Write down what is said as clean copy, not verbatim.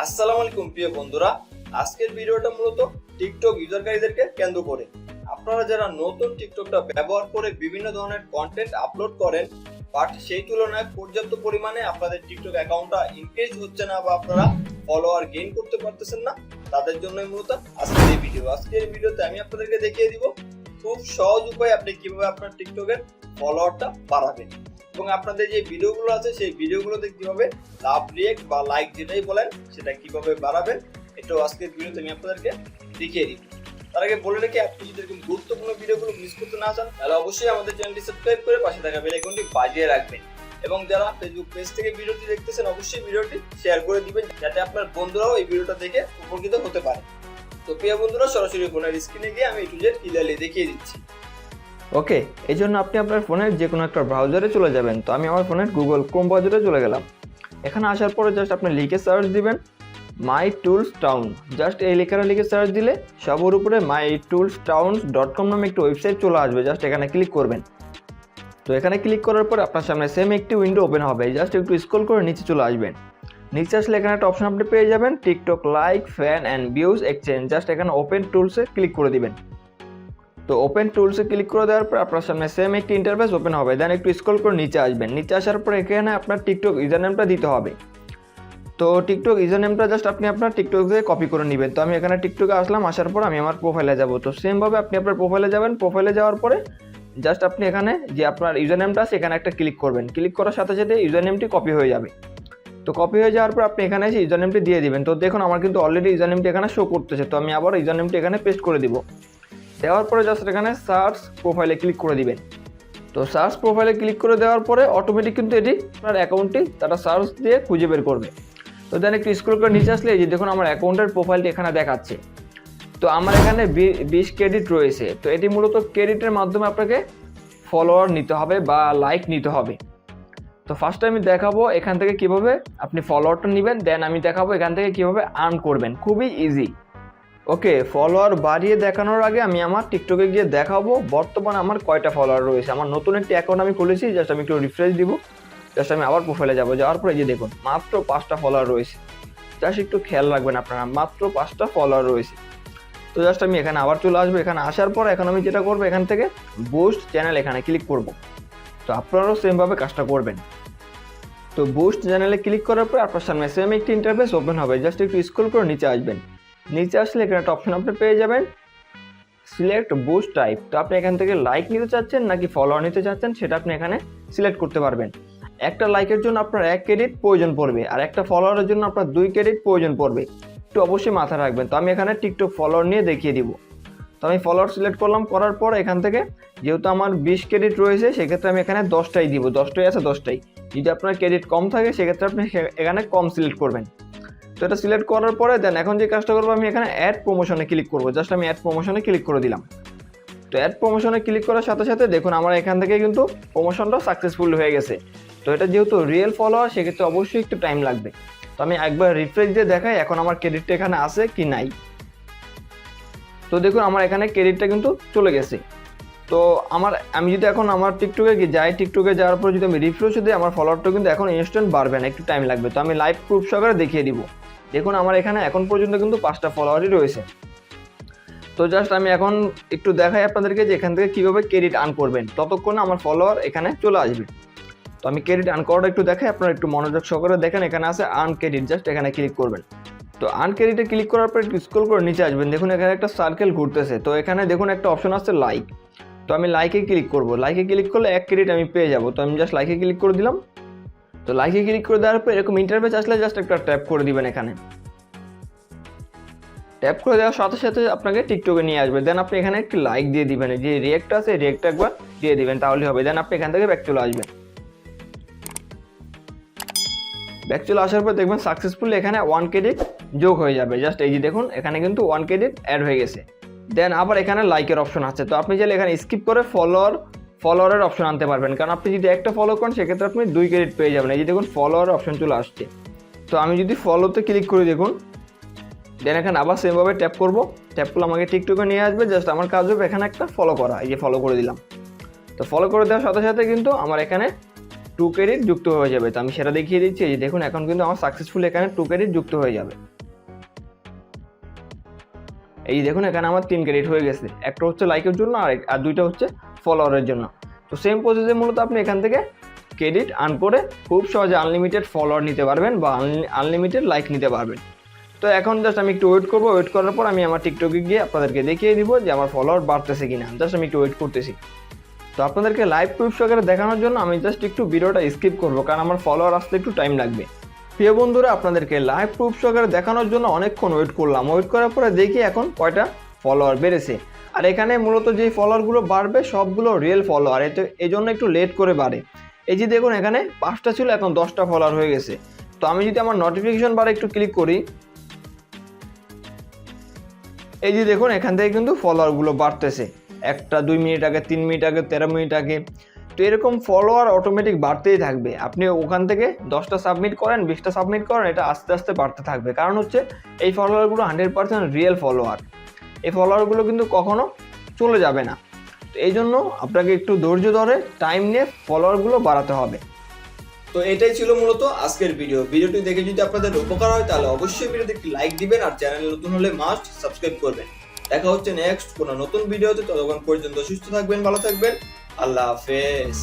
আসসালামু আলাইকুম প্রিয় বন্ধুরা, আজকের ভিডিওটা মূলত টিকটক ইউজারকারীদেরকে কেন্দ্র করে। আপনারা যারা নতুন টিকটকটা ব্যবহার করে বিভিন্ন ধরনের কন্টেন্ট আপলোড করেন, বাট সেই তুলনায় পর্যাপ্ত পরিমাণে আপনাদের টিকটক অ্যাকাউন্টটা ইনক্রিজ হচ্ছে না বা আপনারা ফলোয়ার গেইন করতে পারতেছেন না, তাদের জন্যই মূলত আজকের এই ভিডিও। আজকের ভিডিওতে আমি আপনাদেরকে দেখিয়ে দিব খুব সহজ উপায়ে আপনি কিভাবে আপনার টিকটকের ফলোয়ারটা বাড়াবেন এবং আপনাদের যে ভিডিওগুলো আছে সেই ভিডিওগুলোতে কিভাবে লাভ রিয়েক্ট বা লাইক যেটাই বলেন সেটা কিভাবে বাড়াবেন, এটাও আজকের ভিডিওতে আমি আপনাদেরকে দেখিয়ে দিব। তার আগে বলে রেখে আপনি যদি এরকম গুরুত্বপূর্ণ ভিডিওগুলো মিস করতে না চান তাহলে অবশ্যই আমাদের চ্যানেলটি সাবস্ক্রাইব করে পাশে থাকা বেল আইকনটি বাজিয়ে রাখবেন এবং যারা ফেসবুক পেজ থেকে ভিডিওটি দেখতেছেন অবশ্যই ভিডিওটি শেয়ার করে দিবেন যাতে আপনার বন্ধুরাও এই ভিডিওটা দেখে উপকৃত হতে পারে। তো প্রিয় বন্ধুরা, সরাসরি ফোনের স্ক্রিনে গিয়ে আমি টু জেড ক্লিয়ারলি দেখিয়ে দিচ্ছি। ওকে, এই জন্য আপনি আপনার ফোনের যে কোনো একটা ব্রাউজারে চলে যাবেন। তো আমি আমার ফোনের গুগল ক্রোম ব্রাউজারে চলে গেলাম। এখানে আসার পরে জাস্ট আপনি লিখে সার্চ দিবেন মাই টুলস টাউন। জাস্ট এই লেখাটা লিখে সার্চ দিলে সবার উপরে mytoolstowns.com নামে একটি ওয়েবসাইট চলে আসবে। জাস্ট এখানে ক্লিক করবেন। তো এখানে ক্লিক করার পর আপনার সামনে সেম একটি উইন্ডো ওপেন হবে। জাস্ট একটু স্ক্রল করে নিচে চলে আসবেন। নিচে আসলে এখানে একটা অপশন আপনি পেয়ে যাবেন TikTok like fan and views exchange. Just এখানে ওপেন টুলসে ক্লিক করে দিবেন। তো ওপেন টুলসে ক্লিক করে দেওয়ার পর আপনার সামনে সেম একটি ইন্টারফেস ওপেন হবে। দেন একটু স্ক্রল করে নিচে আসবেন। নিচে আসার পর এখানে আপনার টিকটক ইউজার নেমটা দিতে হবে। তো টিকটক ইউজার নেমটা জাস্ট আপনি আপনার টিকটক থেকে কপি করে নেবেন। তো আমি এখানে টিকটকে আসলাম, আসার পর আমি আমার প্রোফাইলে যাব। তো সেমভাবে আপনি আপনার প্রোফাইলে যাবেন। প্রোফাইলে যাওয়ার পরে জাস্ট আপনি এখানে যে আপনার ইউজার নেমটা আছে এখানে একটা ক্লিক করবেন। ক্লিক করার সাথে সাথে ইউজার নেমটি কপি হয়ে যাবে। তো কপি হয়ে যাওয়ার পর আপনি এখানে এসে ইউজার নেমটি দিয়ে দিবেন। তো দেখুন আমার কিন্তু অলরেডি ইউজার নেমটি এখানে শো করতেছে। তো আমি আবার ইউজার নেমটি এখানে পেস্ট করে দিব। দেওয়ার পরে জাস্ট এখানে সার্চ প্রোফাইলে ক্লিক করে দিবেন। তো সার্চ প্রোফাইলে ক্লিক করে দেওয়ার পরে অটোমেটিক কিন্তু এটি আপনার অ্যাকাউন্টটি তারা সার্চ দিয়ে খুঁজে বের করবে। তো দেন একটু স্ক্রল করে নিচে আসলে এই যে দেখুন আমার অ্যাকাউন্টের প্রোফাইলটি এখানে দেখাচ্ছে। তো আমার এখানে 20 ক্রেডিট রয়েছে। তো এটি মূলত ক্রেডিটের মাধ্যমে আপনাকে ফলোয়ার নিতে হবে বা লাইক নিতে হবে। তো ফার্স্ট আমি দেখাবো এখান থেকে কিভাবে আপনি ফলোয়ারটা নেবেন, দেন আমি দেখাবো এখান থেকে কিভাবে আর্ন করবেন। খুবই ইজি। ওকে, ফলোয়ার বাড়িয়ে দেখানোর আগে আমি আমার টিকটকে গিয়ে দেখাবো বর্তমানে আমার কয়টা ফলোয়ার রয়েছে। আমার নতুন একটি অ্যাকাউন্ট আমি খুলেছি। জাস্ট আমি একটু রিফ্রেশ দিব। জাস্ট আমি আবার প্রোফাইলে যাবো। যাওয়ার পরে এই যে দেখুন মাত্র 5টা ফলোয়ার রয়েছে। জাস্ট একটু খেয়াল রাখবেন আপনারা, মাত্র 5টা ফলোয়ার রয়েছে। তো জাস্ট আমি এখানে আবার চলে আসবো। এখানে আসার পর এখন আমি যেটা করবো এখান থেকে বুস্ট চ্যানেল এখানে ক্লিক করব। তো আপনারাও সেমভাবে কাজটা করবেন। তো বুস্ট চ্যানেলে ক্লিক করার পর আপনার সামনে সেম একটি ইন্টারফেস ওপেন হবে। জাস্ট একটু স্ক্রল করে নিচে আসবেন। নিচে আসলে এখানে একটা অপশন আপনি পেয়ে যাবেন সিলেক্ট বুস্ট টাইপ। তো আপনি এখান থেকে লাইক নিতে চাচ্ছেন নাকি ফলোয়ার নিতে চাচ্ছেন সেটা আপনি এখানে সিলেক্ট করতে পারবেন। একটা লাইকের জন্য আপনার 1 ক্রেডিট প্রয়োজন পড়বে আর একটা ফলোয়ারের জন্য আপনার 2 ক্রেডিট প্রয়োজন পড়বে। একটু অবশ্যই মাথায় রাখবেন। তো আমি এখানে টিকটক ফলোয়ার নিয়ে দেখিয়ে দিব। তো আমি ফলোয়ার সিলেক্ট করলাম। করার পর এখান থেকে যেহেতু আমার 20 ক্রেডিট রয়েছে সেক্ষেত্রে আমি এখানে 10টাই দিব। 10টাই আছে 10টাই। যদি আপনার ক্রেডিট কম থাকে সেক্ষেত্রে আপনি এখানে কম সিলেক্ট করবেন। তো এটা সিলেক্ট করার পরে দেন এখন যে কাজটা করবো আমি এখানে অ্যাড প্রমোশনে ক্লিক করবো। জাস্ট আমি অ্যাড প্রমোশনে ক্লিক করে দিলাম। তো অ্যাড প্রমোশনে ক্লিক করার সাথে সাথে দেখুন আমার এখান থেকে কিন্তু প্রমোশনটা সাকসেসফুল হয়ে গেছে। তো এটা যেহেতু রিয়েল ফলোয়ার সেক্ষেত্রে অবশ্যই একটু টাইম লাগবে। তো আমি একবার রিফ্রেশ দিয়ে দেখাই এখন আমার ক্রেডিটটা এখানে আছে কি নাই। তো দেখুন আমার এখানে ক্রেডিটটা কিন্তু চলে গেছে। তো আমি যদি এখন আমার টিকটকে যাই, টিকটকে যাওয়ার পর যদি আমি রিফ্রেশ দিই আমার ফলোয়ারটা কিন্তু এখন ইনস্ট্যান্ট বাড়বে না, একটু টাইম লাগবে। তো আমি লাইভ প্রুফ সহকারে দেখিয়ে দিব। দেখুন আমার এখানে এখন পর্যন্ত কিন্তু 5টা ফলোয়ারই রয়েছে। তো জাস্ট আমি এখন একটু দেখাই আপনাদেরকে যে এখান থেকে কীভাবে ক্রেডিট আর্ন করবেন, ততক্ষণে আমার ফলোয়ার এখানে চলে আসবে। তো আমি ক্রেডিট আর্ন করাটা একটু দেখাই, আপনারা একটু মনোযোগ সহকারে দেখেন। এখানে আছে আর্ন ক্রেডিট, জাস্ট এখানে ক্লিক করবেন। তো আর্ন ক্রেডিটে ক্লিক করার পর একটু স্ক্রল করে নিচে আসবেন। দেখুন এখানে একটা সার্কেল ঘুরতেছে। তো এখানে দেখুন একটা অপশন আছে লাইক। তো আমি লাইকে ক্লিক করব। লাইকে ক্লিক করলে 1 ক্রেডিট আমি পেয়ে যাব। তো আমি জাস্ট লাইকে ক্লিক করে দিলাম। তো লাইকে ক্লিক করে দেওয়ার পর এরকম ইন্টারফেস আসলে জাস্ট একটা ট্যাপ করে দিবেন। এখানে ট্যাপ করে দেওয়ার সাথে সাথে আপনাকে টিকটকে নিয়ে আসবে। দেন আপনি এখানে একটি লাইক দিয়ে দিবেন। যে রিয়েক্ট আছে রিয়েক্টটা একবার দিয়ে দিবেন, তাহলে হবে। দেন আপনি এখান থেকে ব্যাক চলে আসবেন। ব্যাক চলে আসার পর দেখবেন সাকসেসফুলি এখানে 1 ক্রেডিট যোগ হয়ে যাবে। জাস্ট এই যে দেখুন এখানে কিন্তু 1 ক্রেডিট অ্যাড হয়ে গেছে। দেন আবার এখানে লাইকের অপশন আছে। তো আপনি চাইলে এখানে স্কিপ করে ফলোয়ারের অপশন আনতে পারবেন, কারণ আপনি যদি একটা ফলো করেন সেক্ষেত্রে আপনি 2 ক্রেডিট পেয়ে যাবেন। এই যে দেখুন ফলোয়ারের অপশন চলে আসছে। তো আমি যদি ফলোতে ক্লিক করে দেখুন, দেন এখানে আবার সেমভাবে ট্যাপ করবো। ট্যাপ করলে আমাকে টিকটকে নিয়ে আসবে। জাস্ট আমার কাজ হবে এখানে একটা ফলো করা। এই যে ফলো করে দিলাম। তো ফলো করে দেওয়ার সাথে সাথে কিন্তু আমার এখানে 2 ক্রেডিট যুক্ত হয়ে যাবে। তো আমি সেটা দেখিয়ে দিচ্ছি। এই যে দেখুন এখন কিন্তু আমার সাকসেসফুল এখানে 2 ক্রেডিট যুক্ত হয়ে যাবে। এই দেখুন এখানে আমার 3 ক্রেডিট হয়ে গেছে, একটা হচ্ছে লাইকের জন্য আর দুইটা হচ্ছে ফলোয়ারের জন্য। তো সেম প্রসেসে মূলত আপনি এখান থেকে ক্রেডিট আর্ন করে খুব সহজে আনলিমিটেড ফলোয়ার নিতে পারবেন বা আনলিমিটেড লাইক নিতে পারবেন। তো এখন জাস্ট আমি একটু ওয়েট করবো, ওয়েট করার পর আমি আমার টিকটকে গিয়ে আপনাদেরকে দেখিয়ে দিব যে আমার ফলোয়ার বাড়তেছে কিনা। জাস্ট আমি একটু ওয়েট করতেছি। তো আপনাদেরকে লাইভ প্রুফ সহকারে দেখানোর জন্য আমি জাস্ট একটু ভিডিওটা স্কিপ করবো, কারণ আমার ফলোয়ার আসতে একটু টাইম লাগবে। প্রিয় বন্ধুরা, আপনাদেরকে লাইভ প্রুফ সহকারে দেখানোর জন্য অনেকক্ষণ ওয়েট করলাম। ওয়েট করার পরে দেখি এখন কয়টা ফলোয়ার বেড়েছে। আর এখানে মূলত যেই ফলোয়ারগুলো বাড়বে সবগুলো রিয়েল ফলোয়ার, এই জন্য একটু লেট করে বাড়ে। এই যে দেখুন এখানে 5টা ছিল, এখন 10টা ফলোয়ার হয়ে গেছে। তো আমি যদি আমার নোটিফিকেশন বারে একটু ক্লিক করি, এই যে দেখুন এখান থেকে কিন্তু ফলোয়ারগুলো বাড়তেছে। 1টা 2 মিনিট আগে, 3 মিনিট আগে, 13 মিনিট আগে। তো এরকম ফলোয়ার অটোমেটিক বাড়তেই থাকবে। আপনি ওখান থেকে 10টা সাবমিট করেন, 20টা সাবমিট করেন, এটা আস্তে আস্তে বাড়তে থাকবে। কারণ হচ্ছে এই ফলোয়ারগুলো 100% রিয়েল ফলোয়ার। এই ফলোয়ারগুলো কিন্তু কখনো চলে যাবে না। তো এই জন্য আপনাকে একটু ধৈর্য ধরে টাইম নিয়ে ফলোয়ারগুলো বাড়াতে হবে। তো এটাই ছিল মূলত আজকের ভিডিওটি দেখে যদি আপনাদের উপকার হয় তাহলে অবশ্যই ভিডিওতে একটি লাইক দিবেন আর চ্যানেলে নতুন হলে মাস্ট সাবস্ক্রাইব করবেন। দেখা হচ্ছে নেক্সট কোনো নতুন ভিডিওতে। ততক্ষণ পর্যন্ত সুস্থ থাকবেন, ভালো থাকবেন। আল্লাহ হাফেজ।